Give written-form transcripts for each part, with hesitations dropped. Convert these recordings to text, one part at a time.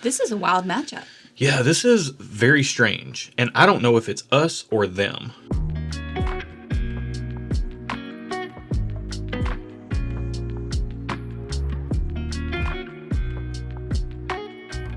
This is a wild matchup. Yeah, this is very strange, and I don't know if it's us or them.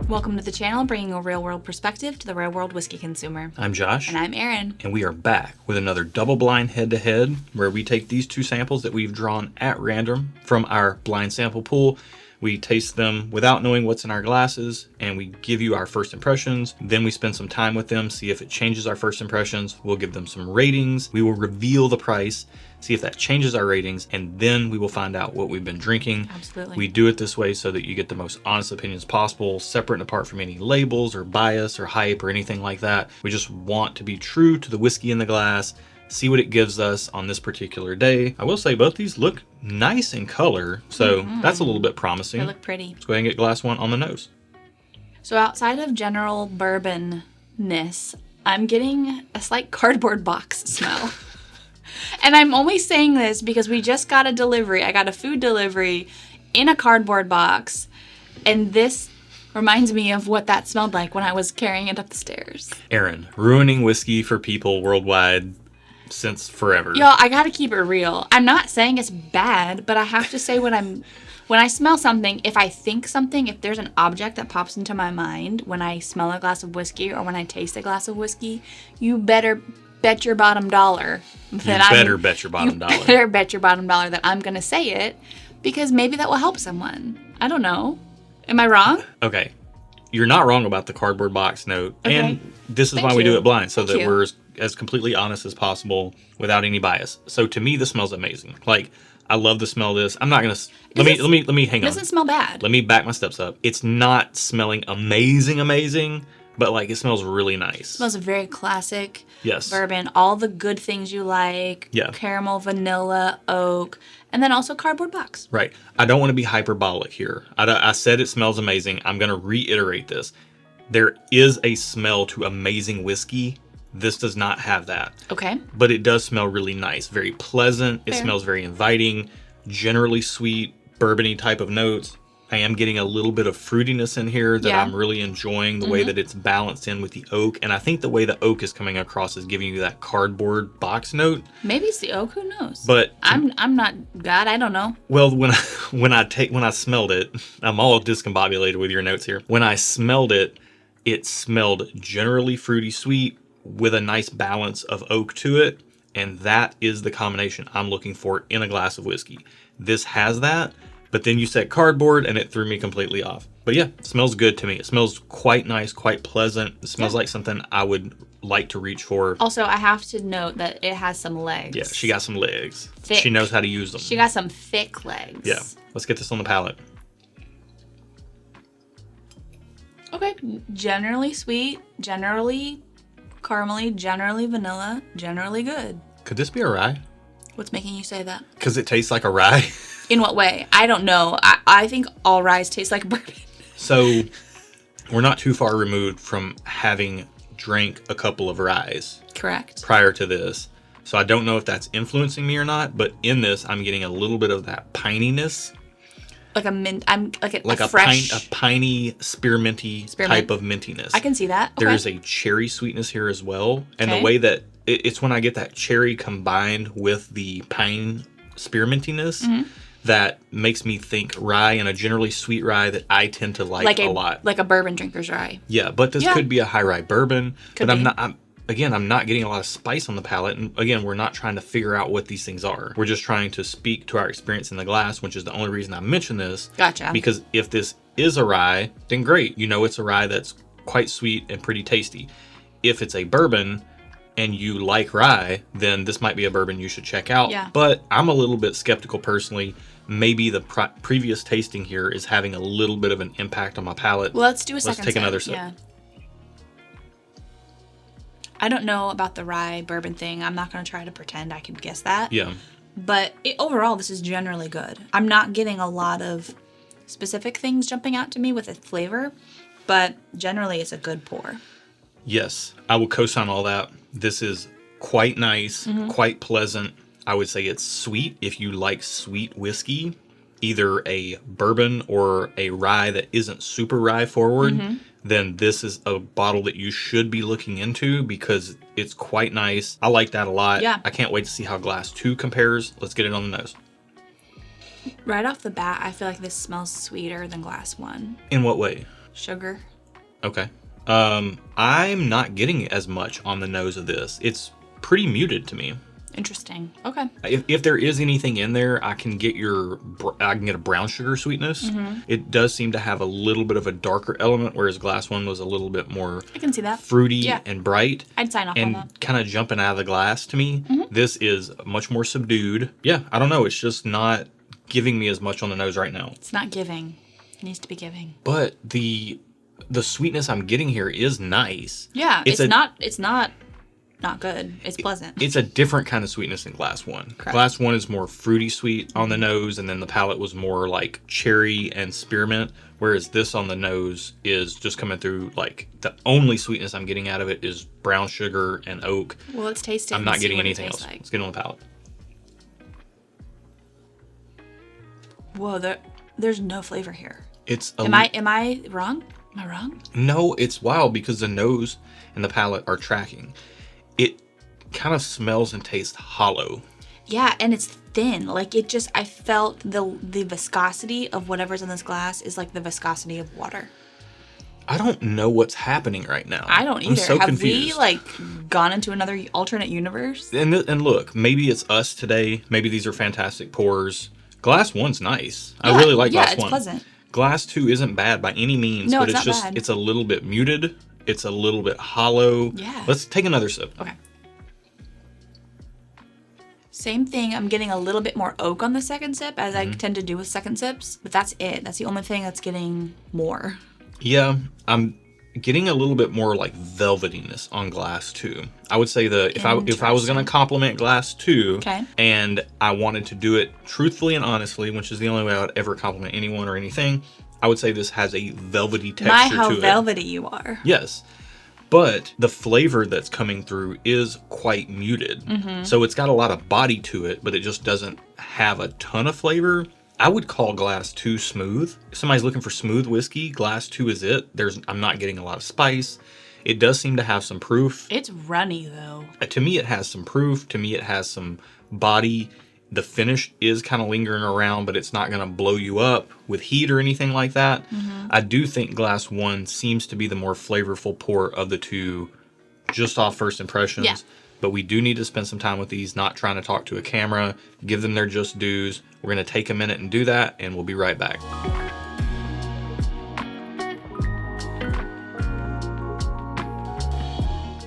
Welcome to the channel, bringing a real-world perspective to the real-world whiskey consumer. I'm Josh. And I'm Erin. And we are back with another double-blind head-to-head, where we take these two samples that we've drawn at random from our blind sample pool. We taste them without knowing what's in our glasses, and we give you our first impressions. Then we spend some time with them, see if it changes our first impressions. We'll give them some ratings. We will reveal the price, see if that changes our ratings, and then we will find out what we've been drinking. Absolutely. We do it this way so that you get the most honest opinions possible, separate and apart from any labels or bias or hype or anything like that. We just want to be true to the whiskey in the glass, see what it gives us on this particular day. I will say both these look nice in color, so that's a little bit promising. They look pretty. Let's go ahead and get glass one on the nose. So outside of general bourbon-ness, I'm getting a slight cardboard box smell. And I'm only saying this because we just got a delivery. I got a food delivery in a cardboard box, and this reminds me of what that smelled like when I was carrying it up the stairs. Erin, ruining whiskey for people worldwide since forever. Y'all, I gotta keep it real. I'm not saying it's bad, but I have to say when I smell something, if I think something, if there's an object that pops into my mind when I smell a glass of whiskey or when I taste a glass of whiskey, you better bet your bottom dollar that You better bet your bottom dollar. You better bet your bottom dollar that I'm gonna say it, because maybe that will help someone. I don't know. Am I wrong? Okay. You're not wrong about the cardboard box note. Okay. And this is Thank why we do you. it blind, so Thank that you. we're as completely honest as possible without any bias. So to me, this smells amazing. Like, I love the smell of this. I'm not gonna let me hang It on. doesn't smell bad. Let me back my steps up. It's not smelling amazing, but like it smells really nice. It smells very classic. Yes. Bourbon, all the good things you like. Yeah. Caramel, vanilla, oak, and then also cardboard box. Right. I don't want to be hyperbolic here. I said it smells amazing. I'm going to reiterate this. There is a smell to amazing whiskey. This does not have that. Okay. But it does smell really nice. Very pleasant. It Fair. smells very inviting. Generally sweet, bourbony type of notes. I am getting a little bit of fruitiness in here that Yeah. I'm really enjoying, the way that it's balanced in with the oak. And I think the way the oak is coming across is giving you that cardboard box note. Maybe it's the oak. Who knows? But I'm not God. I don't know. well, when I smelled it, I'm all discombobulated with your notes here. When I smelled it, it smelled generally fruity sweet with a nice balance of oak to it. And that is the combination I'm looking for in a glass of whiskey. This has that. But then you said cardboard, and it threw me completely off. But yeah, it smells good to me. It smells quite nice, quite pleasant. It smells like something I would like to reach for. Also, I have to note that it has some legs. Yeah, she got some legs. Thick. She knows how to use them. She got some thick legs. Yeah, let's get this on the palate. Okay. Generally sweet, generally caramely, generally vanilla, generally good. Could this be a rye? What's making you say that? Because it tastes like a rye. In what way? I don't know. I think all ryes taste like bourbon. So we're not too far removed from having drank a couple of ryes Correct. prior to this. So I don't know if that's influencing me or not, but in this, I'm getting a little bit of that pininess. Like a mint. I'm like a A fresh. piney, spearminty type of mintiness. I can see that. Okay. There is a cherry sweetness here as well. And Okay. the way that it's when I get that cherry combined with the pine spearmintiness that makes me think rye, and a generally sweet rye that I tend to like a lot. Like a bourbon drinker's rye. Yeah, but this could be a high rye bourbon. Could but be. I'm not getting a lot of spice on the palate. And again, we're not trying to figure out what these things are. We're just trying to speak to our experience in the glass, which is the only reason I mention this. Gotcha. Because if this is a rye, then great. You know it's a rye that's quite sweet and pretty tasty. If it's a bourbon and you like rye, then this might be a bourbon you should check out. Yeah. But I'm a little bit skeptical personally. Maybe the previous tasting here is having a little bit of an impact on my palate. Well, let's do a second Let's take sip. another sip. Yeah. I don't know about the rye bourbon thing. I'm not going to try to pretend I can guess that. Yeah. But overall, this is generally good. I'm not getting a lot of specific things jumping out to me with a flavor, but generally it's a good pour. Yes, I will co-sign all that. This is quite nice, quite pleasant. I would say it's sweet if you like sweet whiskey. either a bourbon or a rye that isn't super rye forward, then this is a bottle that you should be looking into because it's quite nice. I like that a lot. Yeah. I can't wait to see how Glass 2 compares. Let's get it on the nose. Right off the bat, I feel like this smells sweeter than Glass 1. In what way? Sugar. Okay. I'm not getting as much on the nose of this. It's pretty muted to me. Interesting. Okay. If there is anything in there, I can get a brown sugar sweetness. It does seem to have a little bit of a darker element, whereas Glass 1 was a little bit more I can see that. fruity and bright. I'd sign off on that. And kind of jumping out of the glass to me. This is much more subdued. Yeah, I don't know. It's just not giving me as much on the nose right now. It's not giving. It needs to be giving. But the sweetness I'm getting here is nice. Yeah, it's not good. It's pleasant. It's a different kind of sweetness than Glass 1. Correct. Glass 1 is more fruity sweet on the nose, and then the palate was more like cherry and spearmint, whereas this on the nose is just coming through like the only sweetness I'm getting out of it is brown sugar and oak. Well, let's taste it. I'm and not see getting what it anything tastes else. like. Let's get on the palate. Whoa, there's no flavor here. It's Am I wrong? Am I wrong? No, it's wild because the nose and the palate are tracking. It kind of smells and tastes hollow. Yeah, and it's thin. Like I felt the viscosity of whatever's in this glass is like the viscosity of water. I don't know what's happening right now. I don't either. I'm so Have confused. we like gone into another alternate universe? And look, maybe it's us today. Maybe these are fantastic pours. Glass 1's nice. Yeah, I really like Glass 1. Yeah, it's pleasant. Glass 2 isn't bad by any means, No, but it's it's not just bad. it's a little bit muted. It's a little bit hollow. Yeah. Let's take another sip. Okay. Same thing. I'm getting a little bit more oak on the second sip, as I tend to do with second sips, but that's it. That's the only thing that's getting more. Yeah, I'm getting a little bit more like velvetiness on Glass 2. I would say if I was going to compliment Glass 2 Okay. and I wanted to do it truthfully and honestly, which is the only way I would ever compliment anyone or anything, I would say this has a velvety texture My, how to it. velvety you are. Yes. But the flavor that's coming through is quite muted. So it's got a lot of body to it, but it just doesn't have a ton of flavor. I would call Glass 2 smooth. If somebody's looking for smooth whiskey, Glass 2 is it. I'm not getting a lot of spice. It does seem to have some proof. It's runny though. To me, it has some proof. To me, it has some body. The finish is kind of lingering around, but it's not going to blow you up with heat or anything like that. I do think Glass 1 seems to be the more flavorful pour of the two, just off first impressions. Yeah. But we do need to spend some time with these, not trying to talk to a camera, give them their just dues. We're going to take a minute and do that, and we'll be right back.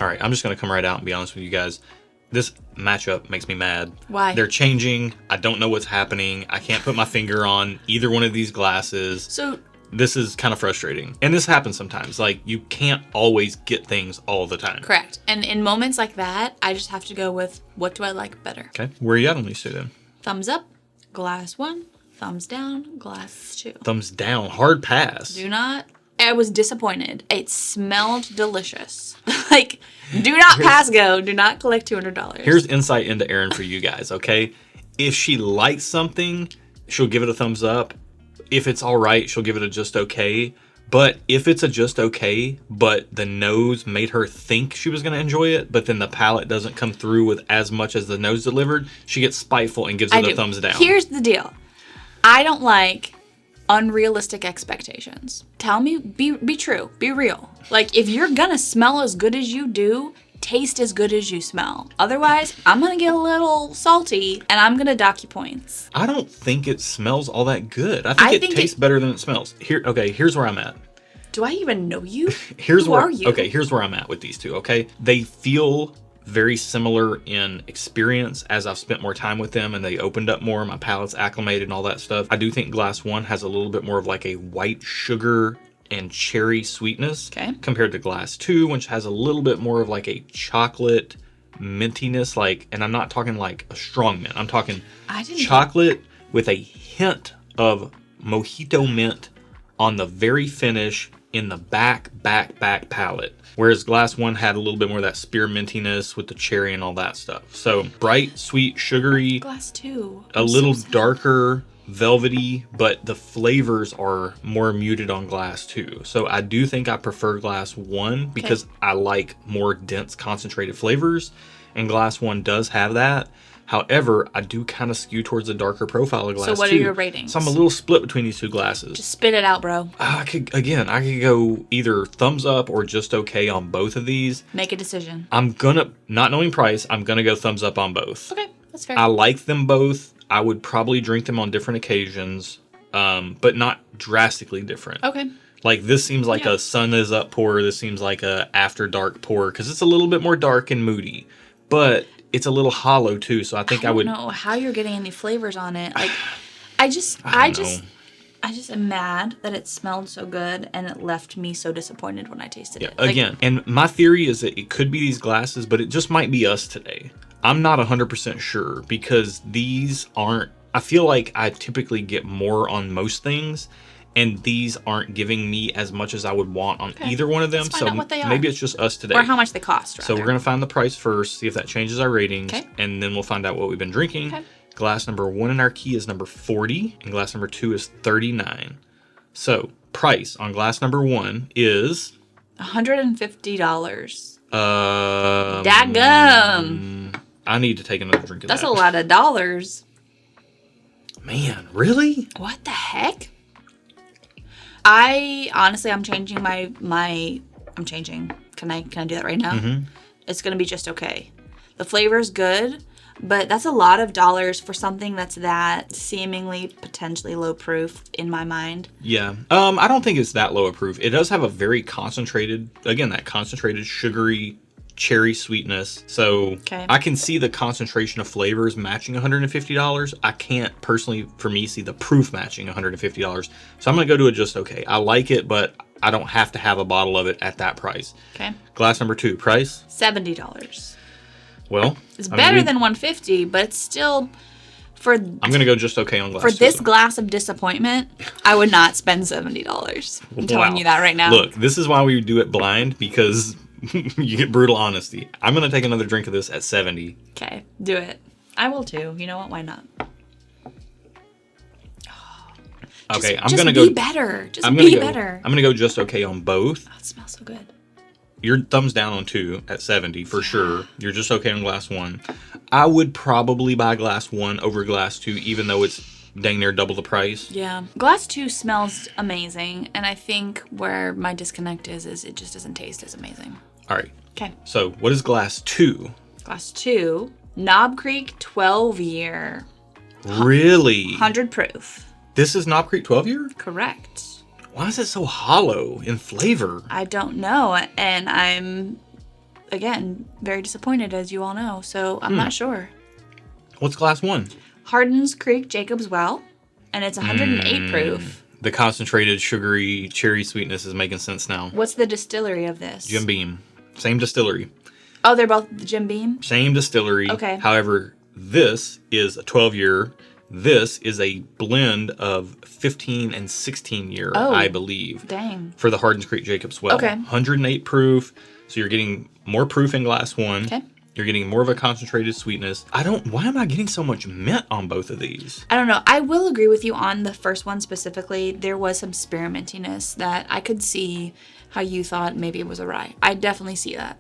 All right, I'm just going to come right out and be honest with you guys. This matchup makes me mad. Why? They're changing. I don't know what's happening. I can't put my finger on either one of these glasses. So This is kind of frustrating. And this happens sometimes. Like, you can't always get things all the time. correct. And in moments like that, I just have to go with what do I like better? Okay, where are you at on these two then? Thumbs up, Glass 1. Thumbs down, Glass 2. Thumbs down. Hard pass. I was disappointed. It smelled delicious. Like, do not pass go. Do not collect $200. Here's insight into Erin for you guys, okay? If she likes something, she'll give it a thumbs up. If it's all right, she'll give it a just okay. But if it's a just okay, but the nose made her think she was going to enjoy it, but then the palate doesn't come through with as much as the nose delivered, she gets spiteful and gives it a thumbs down. Here's the deal. I don't like unrealistic expectations. Tell me, be true, be real. Like, if you're gonna smell as good as you do, taste as good as you smell. Otherwise, I'm gonna get a little salty and I'm gonna dock you points. I don't think it smells all that good. I think it tastes better than it smells. Here's where I'm at. Do I even know you? Who are you? Okay, here's where I'm at with these two, okay? They feel very similar in experience as I've spent more time with them and they opened up more, my palate's acclimated and all that stuff. I do think Glass 1 has a little bit more of like a white sugar and cherry sweetness compared to Glass 2, which has a little bit more of like a chocolate mintiness, like, and I'm not talking like a strong mint. I'm talking chocolate with a hint of mojito mint on the very finish in the back palate. Whereas Glass 1 had a little bit more of that spearmintiness with the cherry and all that stuff. So bright, sweet, sugary. Glass 2. A little darker velvety, but the flavors are more muted on glass 2. So I do think I prefer glass 1 because I like more dense concentrated flavors, and glass 1 does have that. However, I do kind of skew towards the darker profile of glass 2. So what are your ratings? So I'm a little split between these two glasses. Just spit it out, bro. I could go either thumbs up or just okay on both of these. Make a decision. I'm gonna, not knowing price, I'm gonna go thumbs up on both. Okay, that's fair. I like them both. I would probably drink them on different occasions, but not drastically different. Okay. Like this seems like a sun is up pour. This seems like a after dark pour because it's a little bit more dark and moody, but it's a little hollow too. So I think I would. I don't know how you're getting any flavors on it. Like, I just am mad that it smelled so good and it left me so disappointed when I tasted it. Like, again, and my theory is that it could be these glasses, but it just might be us today. I'm not 100% sure because these aren't. I feel like I typically get more on most things, and these aren't giving me as much as I would want on either one of them. Let's find out what they are. Maybe it's just us today. Or how much they cost, rather. So we're going to find the price first, see if that changes our ratings, Okay. and then we'll find out what we've been drinking. Okay. Glass number 1 in our key is number 40, and glass number 2 is 39. So price on glass number 1 is $150. Dadgum. I need to take another drink of that. That's a lot of dollars. Man, really? What the heck? I'm changing I'm changing. Can I do that right now? Mm-hmm. It's going to be just okay. The flavor's good, but that's a lot of dollars for something that's that seemingly potentially low proof in my mind. Yeah. I don't think it's that low of proof. It does have a very concentrated, again, that concentrated sugary cherry sweetness. So I can see the concentration of flavors matching $150. I can't personally, for me, see the proof matching $150. So I'm going to go to a just okay. I like it, but I don't have to have a bottle of it at that price. Okay. Glass number 2, price? $70. Well, it's better than $150, but it's still I'm going to go just okay on glass. For this glass of disappointment, I would not spend $70. I'm telling you that right now. Look, this is why we do it blind, because you get brutal honesty. I'm going to take another drink of this at 70. Okay, do it. I will too. You know what? Why not? Okay, I'm going to go better. Just be better. I'm going to go just okay on both. Oh, it smells so good. Your thumbs down on 2 at 70 for sure. You're just okay on glass 1. I would probably buy glass 1 over glass 2, even though it's dang near double the price. Yeah. Glass 2 smells amazing, and I think where my disconnect is it just doesn't taste as amazing. All right. Okay. So what is glass 2? Glass 2, Knob Creek 12 year. Really? 100 proof. This is Knob Creek 12 year? Correct. Why is it so hollow in flavor? I don't know, and I'm, again, very disappointed, as you all know, so I'm not sure. What's glass 1? Hardin's Creek Jacob's Well, and it's 108 proof. The concentrated sugary cherry sweetness is making sense now. What's the distillery of this? Jim Beam. Same distillery. Oh, they're both Jim Beam? Same distillery. Okay. However, this is a 12 year. This is a blend of 15 and 16 year, I believe. Dang. For the Hardin's Creek Jacob's Well. Okay. 108 proof. So you're getting more proof in glass 1. Okay. You're getting more of a concentrated sweetness. Why am I getting so much mint on both of these? I don't know. I will agree with you on the first one specifically. There was some experimentiness that I could see how you thought maybe it was a rye. I definitely see that.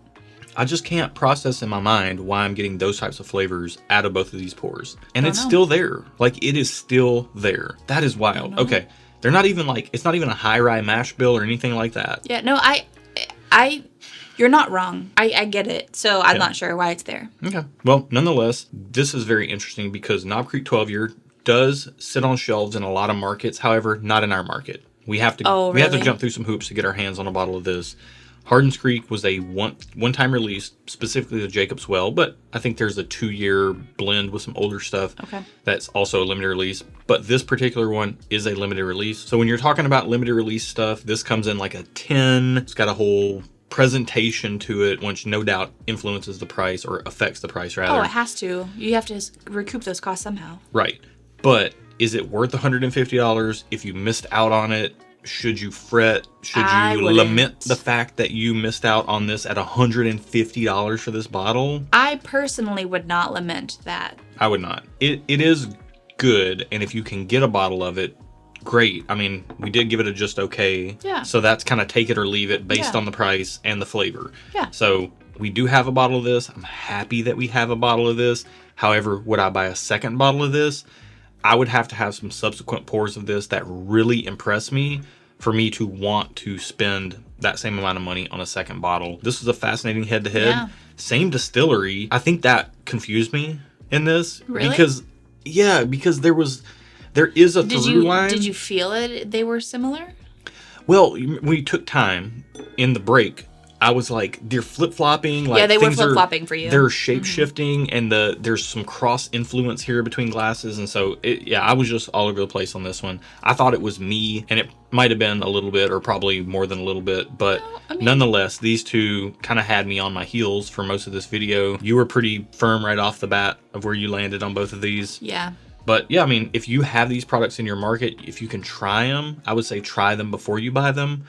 I just can't process in my mind why I'm getting those types of flavors out of both of these pours. And it's still there. Like, it is still there. That is wild. Okay. They're not even it's not even a high rye mash bill or anything like that. Yeah, no, you're not wrong. I get it. So I'm not sure why it's there. Okay. Well, nonetheless, this is very interesting because Knob Creek 12 year does sit on shelves in a lot of markets. However, not in our market. We have to we have to jump through some hoops to get our hands on a bottle of this. Hardin's Creek was a one-time release, specifically the Jacob's Well, but I think there's a 2-year blend with some older stuff that's also a limited release. But this particular one is a limited release. So when you're talking about limited release stuff, this comes in like a 10. It's got a whole presentation to it, which no doubt influences the price or affects the price, rather. Oh, it has to. You have to recoup those costs somehow. Right. But is it worth $150 if you missed out on it? Should you fret? Should you lament the fact that you missed out on this at $150 for this bottle? I personally would not lament that. I would not. It is good, and if you can get a bottle of it, great. I mean, we did give it a just okay. Yeah. So that's kind of take it or leave it based Yeah. on the price and the flavor. Yeah. So we do have a bottle of this. I'm happy that we have a bottle of this. However, would I buy a second bottle of this? I would have to have some subsequent pours of this that really impress me for me to want to spend that same amount of money on a second bottle. This was a fascinating head-to-head. Yeah. Same distillery. I think that confused me in this. Really? Because there is a through line. Did you feel it? They were similar? Well, we took time in the break. I was like, they're flip-flopping. Like, yeah, they were things flip-flopping for you. They're shape-shifting, and there's some cross-influence here between glasses. And so, I was just all over the place on this one. I thought it was me, and it might have been a little bit, or probably more than a little bit. But nonetheless, these two kind of had me on my heels for most of this video. You were pretty firm right off the bat of where you landed on both of these. Yeah. But yeah, I mean, if you have these products in your market, if you can try them, I would say try them before you buy them.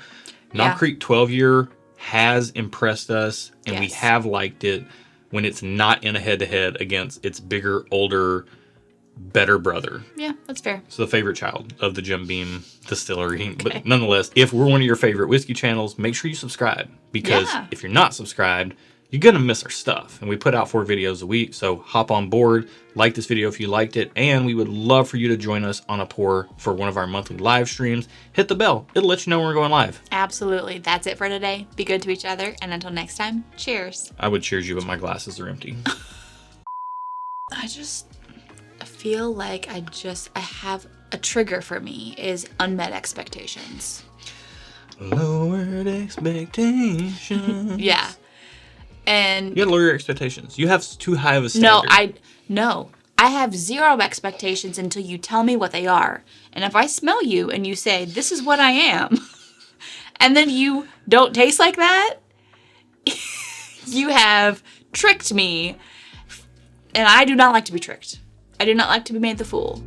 Knob Creek 12-year has impressed us, and we have liked it when it's not in a head-to-head against its bigger, older, better brother. Yeah, that's fair. So the favorite child of the Jim Beam distillery. Okay. But nonetheless, if we're one of your favorite whiskey channels, make sure you subscribe, because if you're not subscribed, you're going to miss our stuff. And we put out 4 videos a week, so hop on board, like this video if you liked it, and we would love for you to join us on a pour for one of our monthly live streams. Hit the bell. It'll let you know when we're going live. Absolutely. That's it for today. Be good to each other, and until next time, cheers. I would cheers you, but my glasses are empty. I feel like I have a trigger for me is unmet expectations. Lowered expectations. Yeah. And you gotta lower your expectations. You have too high of a standard. No, I have 0 expectations until you tell me what they are. And if I smell you and you say, this is what I am, and then you don't taste like that, you have tricked me. And I do not like to be tricked. I do not like to be made the fool.